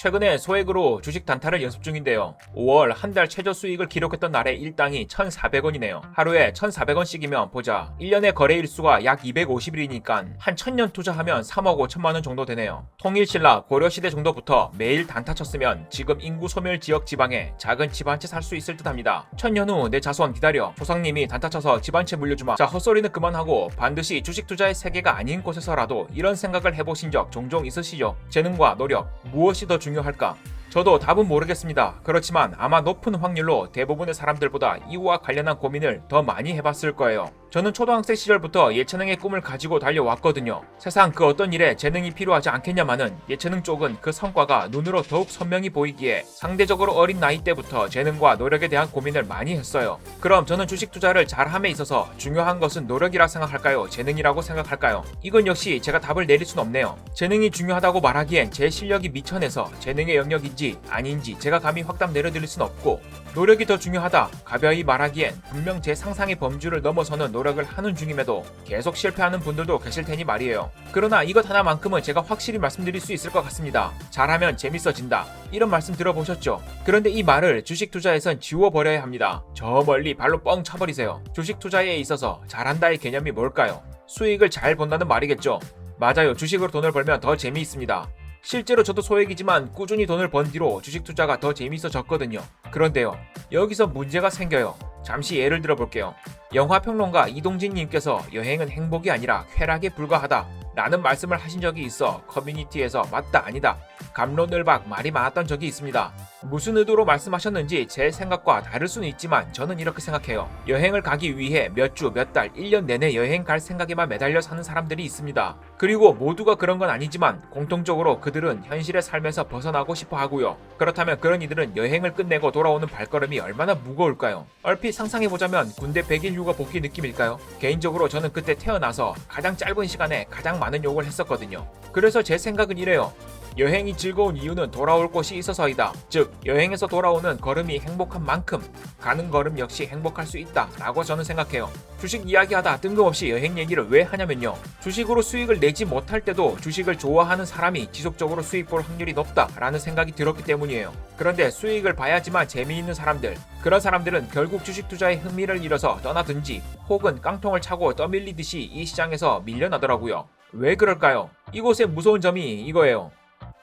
최근에 소액으로 주식 단타를 연습 중인데요. 5월 한 달 최저 수익을 기록했던 날의 일당이 1,400원이네요. 하루에 1,400원씩이면 보자. 1년의 거래 일수가 약 250일이니까 한 1000년 투자하면 3억 5천만 원 정도 되네요. 통일신라 고려시대 정도부터 매일 단타 쳤으면 지금 인구 소멸 지역 지방에 작은 집 한 채 살 수 있을 듯 합니다. 1000년 후 내 자손 기다려. 조상님이 단타 쳐서 집 한 채 물려주마. 자, 헛소리는 그만하고 반드시 주식 투자의 세계가 아닌 곳에서라도 이런 생각을 해보신 적 종종 있으시죠? 재능과 노력, 무엇이 더 중요할까? 저도 답은 모르겠습니다. 그렇지만 아마 높은 확률로 대부분의 사람들보다 이와 관련한 고민을 더 많이 해봤을 거예요. 저는 초등학생 시절부터 예체능의 꿈을 가지고 달려왔거든요. 세상 그 어떤 일에 재능이 필요하지 않겠냐마는 예체능 쪽은 그 성과가 눈으로 더욱 선명히 보이기에 상대적으로 어린 나이 때부터 재능과 노력에 대한 고민을 많이 했어요. 그럼 저는 주식 투자를 잘함에 있어서 중요한 것은 노력이라 생각할까요? 재능이라고 생각할까요? 이건 역시 제가 답을 내릴 순 없네요. 재능이 중요하다고 말하기엔 제 실력이 미천해서 재능의 영역인지 아닌지 제가 감히 확답 내려드릴 순 없고, 노력이 더 중요하다 가벼이 말하기엔 분명 제 상상의 범주를 넘어서는 노력을 하는 중임에도 계속 실패하는 분들도 계실 테니 말이에요. 그러나 이것 하나만큼은 제가 확실히 말씀드릴 수 있을 것 같습니다. 잘하면 재밌어진다, 이런 말씀 들어보셨죠? 그런데 이 말을 주식 투자에선 지워버려야 합니다. 저 멀리 발로 뻥 쳐버리세요. 주식 투자에 있어서 잘한다의 개념이 뭘까요? 수익을 잘 본다는 말이겠죠? 맞아요. 주식으로 돈을 벌면 더 재미있습니다. 실제로 저도 소액이지만 꾸준히 돈을 번 뒤로 주식 투자가 더 재미있어졌거든요. 그런데요, 여기서 문제가 생겨요. 잠시 예를 들어볼게요. 영화평론가 이동진님께서 여행은 행복이 아니라 쾌락에 불과하다 라는 말씀을 하신 적이 있어 커뮤니티에서 맞다 아니다 갑론을박 말이 많았던 적이 있습니다. 무슨 의도로 말씀하셨는지 제 생각과 다를 수는 있지만 저는 이렇게 생각해요. 여행을 가기 위해 몇 주, 몇 달, 1년 내내 여행 갈 생각에만 매달려 사는 사람들이 있습니다. 그리고 모두가 그런 건 아니지만 공통적으로 그들은 현실의 삶에서 벗어나고 싶어 하고요. 그렇다면 그런 이들은 여행을 끝내고 돌아오는 발걸음이 얼마나 무거울까요? 얼핏 상상해보자면 군대 100일 휴가 복귀 느낌일까요? 개인적으로 저는 그때 태어나서 가장 짧은 시간에 가장 많은 욕을 했었거든요. 그래서 제 생각은 이래요. 여행이 즐거운 이유는 돌아올 곳이 있어서이다. 즉, 여행에서 돌아오는 걸음이 행복한 만큼 가는 걸음 역시 행복할 수 있다 라고 저는 생각해요. 주식 이야기하다 뜬금없이 여행 얘기를 왜 하냐면요, 주식으로 수익을 내지 못할 때도 주식을 좋아하는 사람이 지속적으로 수익 볼 확률이 높다 라는 생각이 들었기 때문이에요. 그런데 수익을 봐야지만 재미있는 사람들, 그런 사람들은 결국 주식 투자에 흥미를 잃어서 떠나든지 혹은 깡통을 차고 떠밀리듯이 이 시장에서 밀려나더라고요. 왜 그럴까요? 이곳의 무서운 점이 이거예요.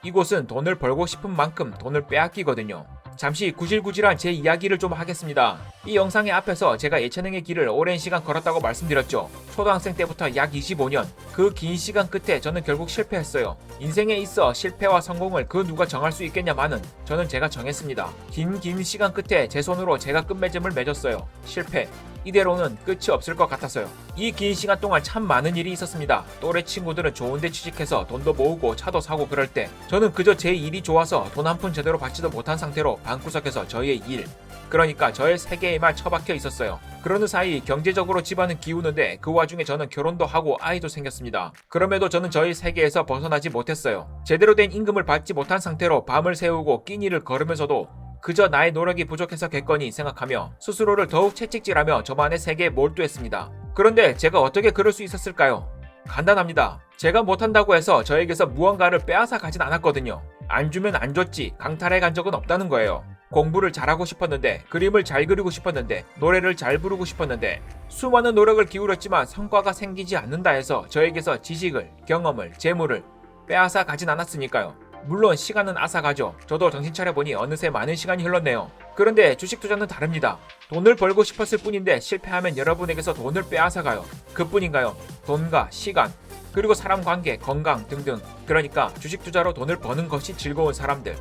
이곳은 돈을 벌고 싶은 만큼 돈을 빼앗기거든요. 잠시 구질구질한 제 이야기를 좀 하겠습니다. 이 영상의 앞에서 제가 예체능의 길을 오랜 시간 걸었다고 말씀드렸죠. 초등학생 때부터 약 25년, 그 긴 시간 끝에 저는 결국 실패했어요. 인생에 있어 실패와 성공을 그 누가 정할 수 있겠냐마는 저는 제가 정했습니다. 긴 시간 끝에 제 손으로 제가 끝맺음을 맺었어요. 실패. 이대로는 끝이 없을 것 같았어요. 이 긴 시간 동안 참 많은 일이 있었습니다. 또래 친구들은 좋은 데 취직해서 돈도 모으고 차도 사고 그럴 때 저는 그저 제 일이 좋아서 돈 한 푼 제대로 받지도 못한 상태로 방구석에서 저의 일, 그러니까 저의 세계에만 처박혀 있었어요. 그러는 사이 경제적으로 집안은 기우는데 그 와중에 저는 결혼도 하고 아이도 생겼습니다. 그럼에도 저는 저의 세계에서 벗어나지 못했어요. 제대로 된 임금을 받지 못한 상태로 밤을 새우고 끼니를 걸으면서도 그저 나의 노력이 부족해서겠거니 생각하며 스스로를 더욱 채찍질하며 저만의 세계에 몰두했습니다. 그런데 제가 어떻게 그럴 수 있었을까요? 간단합니다. 제가 못한다고 해서 저에게서 무언가를 빼앗아 가진 않았거든요. 안 주면 안 줬지 강탈해 간 적은 없다는 거예요. 공부를 잘하고 싶었는데, 그림을 잘 그리고 싶었는데, 노래를 잘 부르고 싶었는데 수많은 노력을 기울였지만 성과가 생기지 않는다 해서 저에게서 지식을, 경험을, 재물을 빼앗아 가진 않았으니까요. 물론 시간은 앗아가죠. 저도 정신 차려보니 어느새 많은 시간이 흘렀네요. 그런데 주식 투자는 다릅니다. 돈을 벌고 싶었을 뿐인데 실패하면 여러분에게서 돈을 빼앗아가요. 그뿐인가요? 돈과 시간, 그리고 사람 관계, 건강 등등. 그러니까 주식 투자로 돈을 버는 것이 즐거운 사람들,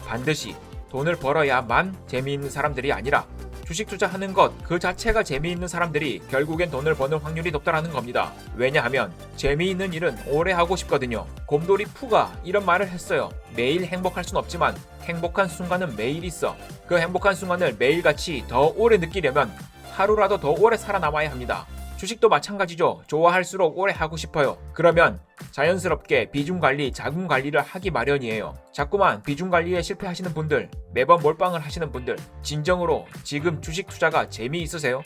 반드시 돈을 벌어야만 재미있는 사람들이 아니라 주식 투자하는 것 그 자체가 재미있는 사람들이 결국엔 돈을 버는 확률이 높다라는 겁니다. 왜냐하면 재미있는 일은 오래 하고 싶거든요. 곰돌이 푸가 이런 말을 했어요. 매일 행복할 순 없지만 행복한 순간은 매일 있어. 그 행복한 순간을 매일같이 더 오래 느끼려면 하루라도 더 오래 살아남아야 합니다. 주식도 마찬가지죠. 좋아할수록 오래 하고 싶어요. 그러면 자연스럽게 비중관리, 자금관리를 하기 마련이에요. 자꾸만 비중관리에 실패하시는 분들, 매번 몰빵을 하시는 분들, 진정으로 지금 주식 투자가 재미있으세요?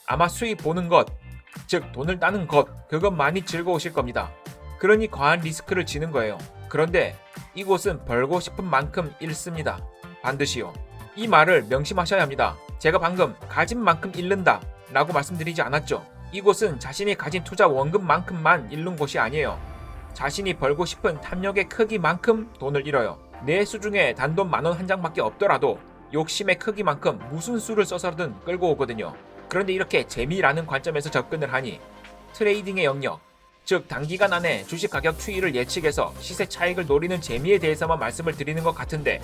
아마 수익 보는 것, 즉 돈을 따는 것, 그것만이 즐거우실 겁니다. 그러니 과한 리스크를 지는 거예요. 그런데 이곳은 벌고 싶은 만큼 잃습니다. 반드시요. 이 말을 명심하셔야 합니다. 제가 방금 가진 만큼 잃는다 라고 말씀드리지 않았죠. 이곳은 자신이 가진 투자 원금만큼만 잃는 곳이 아니에요. 자신이 벌고 싶은 탐욕의 크기만큼 돈을 잃어요. 내 수중에 단돈 10,000원 한 장밖에 없더라도 욕심의 크기만큼 무슨 수를 써서든 끌고 오거든요. 그런데 이렇게 재미라는 관점에서 접근을 하니 트레이딩의 영역, 즉 단기간 안에 주식 가격 추이를 예측해서 시세 차익을 노리는 재미에 대해서만 말씀을 드리는 것 같은데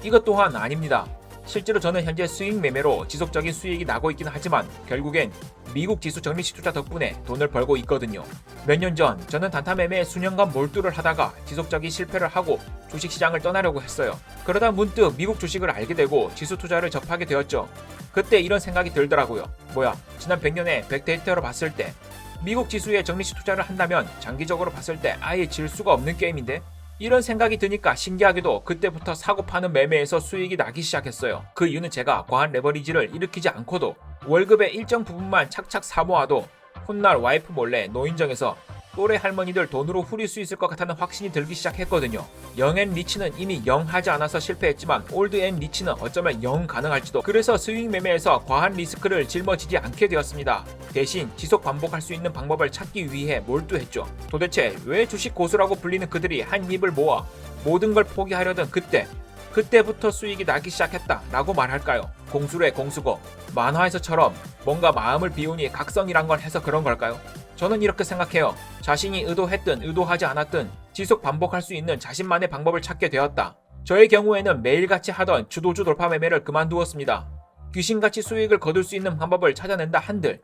이것 또한 아닙니다. 실제로 저는 현재 수익 매매로 지속적인 수익이 나고 있긴 하지만 결국엔 미국 지수 적립식 투자 덕분에 돈을 벌고 있거든요. 몇 년 전 저는 단타 매매에 수년간 몰두를 하다가 지속적인 실패를 하고 주식시장을 떠나려고 했어요. 그러다 문득 미국 주식을 알게 되고 지수 투자를 접하게 되었죠. 그때 이런 생각이 들더라고요. 뭐야, 지난 100년에 100데이터로 봤을 때 미국 지수에 적립식 투자를 한다면 장기적으로 봤을 때 아예 질 수가 없는 게임인데? 이런 생각이 드니까 신기하게도 그때부터 사고 파는 매매에서 수익이 나기 시작했어요. 그 이유는 제가 과한 레버리지를 일으키지 않고도 월급의 일정 부분만 착착 사모아도 훗날 와이프 몰래 노인정에서 또래 할머니들 돈으로 후릴 수 있을 것 같다는 확신이 들기 시작했거든요. 영앤 리치는 이미 영 하지 않아서 실패했지만 올드 앤 리치는 어쩌면 영 가능할지도. 그래서 수익 매매에서 과한 리스크를 짊어지지 않게 되었습니다. 대신 지속 반복할 수 있는 방법을 찾기 위해 몰두했죠. 도대체 왜 주식 고수라고 불리는 그들이 한 입을 모아 모든 걸 포기하려던 그때부터 수익이 나기 시작했다라고 말할까요? 공수래 공수고 만화에서처럼 뭔가 마음을 비우니 각성이란 걸 해서 그런 걸까요? 저는 이렇게 생각해요. 자신이 의도했든 의도하지 않았든 지속 반복할 수 있는 자신만의 방법을 찾게 되었다. 저의 경우에는 매일같이 하던 주도주 돌파 매매를 그만두었습니다. 귀신같이 수익을 거둘 수 있는 방법을 찾아낸다 한들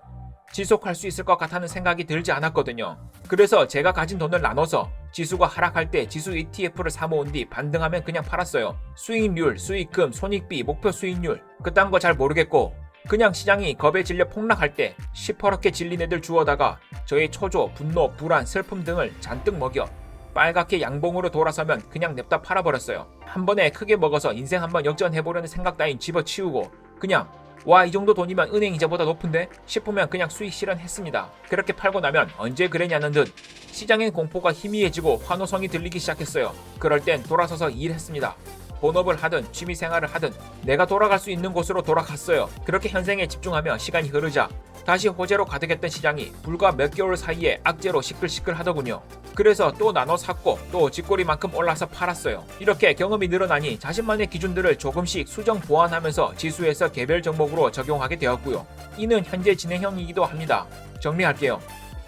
지속할 수 있을 것 같다는 생각이 들지 않았거든요. 그래서 제가 가진 돈을 나눠서 지수가 하락할 때 지수 ETF를 사모은 뒤 반등하면 그냥 팔았어요. 수익률, 수익금, 손익비, 목표 수익률 그딴 거 잘 모르겠고 그냥 시장이 겁에 질려 폭락할 때 시퍼렇게 질린 애들 주워다가 저의 초조, 분노, 불안, 슬픔 등을 잔뜩 먹여 빨갛게 양봉으로 돌아서면 그냥 냅다 팔아버렸어요. 한 번에 크게 먹어서 인생 한번 역전해보려는 생각 따윈 집어치우고 그냥 와, 이 정도 돈이면 은행 이자보다 높은데? 싶으면 그냥 수익 실현했습니다. 그렇게 팔고 나면 언제 그랬냐는 듯 시장엔 공포가 희미해지고 환호성이 들리기 시작했어요. 그럴 땐 돌아서서 일했습니다. 본업을 하든 취미생활을 하든 내가 돌아갈 수 있는 곳으로 돌아갔어요. 그렇게 현생에 집중하며 시간이 흐르자 다시 호재로 가득했던 시장이 불과 몇 개월 사이에 악재로 시끌시끌 하더군요. 그래서 또 나눠 샀고 또 쥐꼬리만큼 올라서 팔았어요. 이렇게 경험이 늘어나니 자신만의 기준들을 조금씩 수정 보완하면서 지수에서 개별 종목으로 적용하게 되었고요. 이는 현재 진행형이기도 합니다. 정리할게요.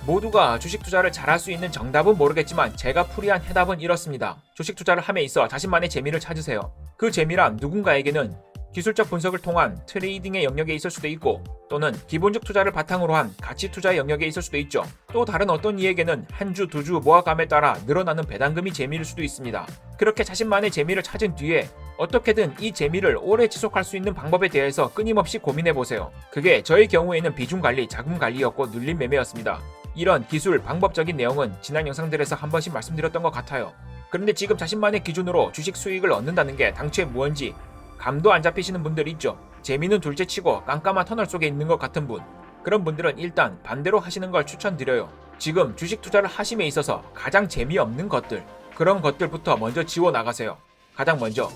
모두가 주식 투자를 잘할 수 있는 정답은 모르겠지만 제가 풀이한 해답은 이렇습니다. 주식 투자를 함에 있어 자신만의 재미를 찾으세요. 그 재미란 누군가에게는 기술적 분석을 통한 트레이딩의 영역에 있을 수도 있고 또는 기본적 투자를 바탕으로 한 가치 투자의 영역에 있을 수도 있죠. 또 다른 어떤 이에게는 한 주, 두 주 모아감에 따라 늘어나는 배당금이 재미일 수도 있습니다. 그렇게 자신만의 재미를 찾은 뒤에 어떻게든 이 재미를 오래 지속할 수 있는 방법에 대해서 끊임없이 고민해보세요. 그게 저의 경우에는 비중관리, 자금관리였고 눌림 매매였습니다. 이런 기술, 방법적인 내용은 지난 영상들에서 한 번씩 말씀드렸던 것 같아요. 그런데 지금 자신만의 기준으로 주식 수익을 얻는다는 게 당초에 무언지 감도 안 잡히시는 분들이 있죠. 재미는 둘째치고 깜깜한 터널 속에 있는 것 같은 분. 그런 분들은 일단 반대로 하시는 걸 추천드려요. 지금 주식 투자를 하심에 있어서 가장 재미없는 것들, 그런 것들부터 먼저 지워 나가세요. 가장 먼저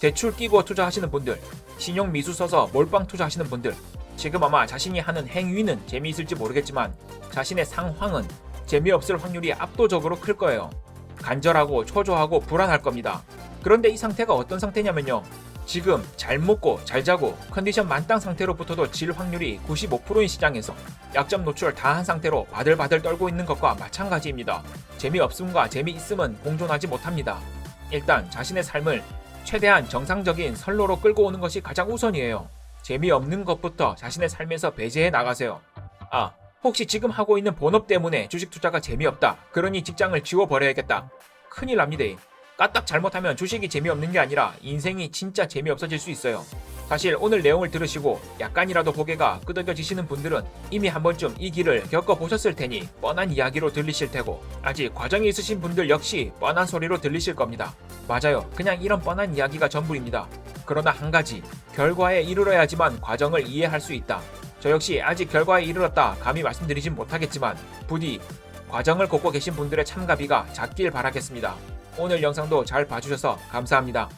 대출 끼고 투자하시는 분들, 신용 미수 써서 몰빵 투자하시는 분들, 지금 아마 자신이 하는 행위는 재미있을지 모르겠지만 자신의 상황은 재미없을 확률이 압도적으로 클 거예요. 간절하고 초조하고 불안할 겁니다. 그런데 이 상태가 어떤 상태냐면요. 지금 잘 먹고 잘 자고 컨디션 만땅 상태로부터도 질 확률이 95%인 시장에서 약점 노출 다 한 상태로 바들바들 떨고 있는 것과 마찬가지입니다. 재미없음과 재미있음은 공존하지 못합니다. 일단 자신의 삶을 최대한 정상적인 선로로 끌고 오는 것이 가장 우선이에요. 재미없는 것부터 자신의 삶에서 배제해 나가세요. 혹시 지금 하고 있는 본업 때문에 주식 투자가 재미없다. 그러니 직장을 지워버려야겠다. 큰일 납니다. 까딱 잘못하면 주식이 재미없는 게 아니라 인생이 진짜 재미없어질 수 있어요. 사실 오늘 내용을 들으시고 약간이라도 고개가 끄덕여지시는 분들은 이미 한 번쯤 이 길을 겪어보셨을 테니 뻔한 이야기로 들리실 테고 아직 과정이 있으신 분들 역시 뻔한 소리로 들리실 겁니다. 맞아요. 그냥 이런 뻔한 이야기가 전부입니다. 그러나 한 가지, 결과에 이르러야지만 과정을 이해할 수 있다. 저 역시 아직 결과에 이르렀다 감히 말씀드리진 못하겠지만 부디 과정을 걷고 계신 분들의 참가비가 작길 바라겠습니다. 오늘 영상도 잘 봐주셔서 감사합니다.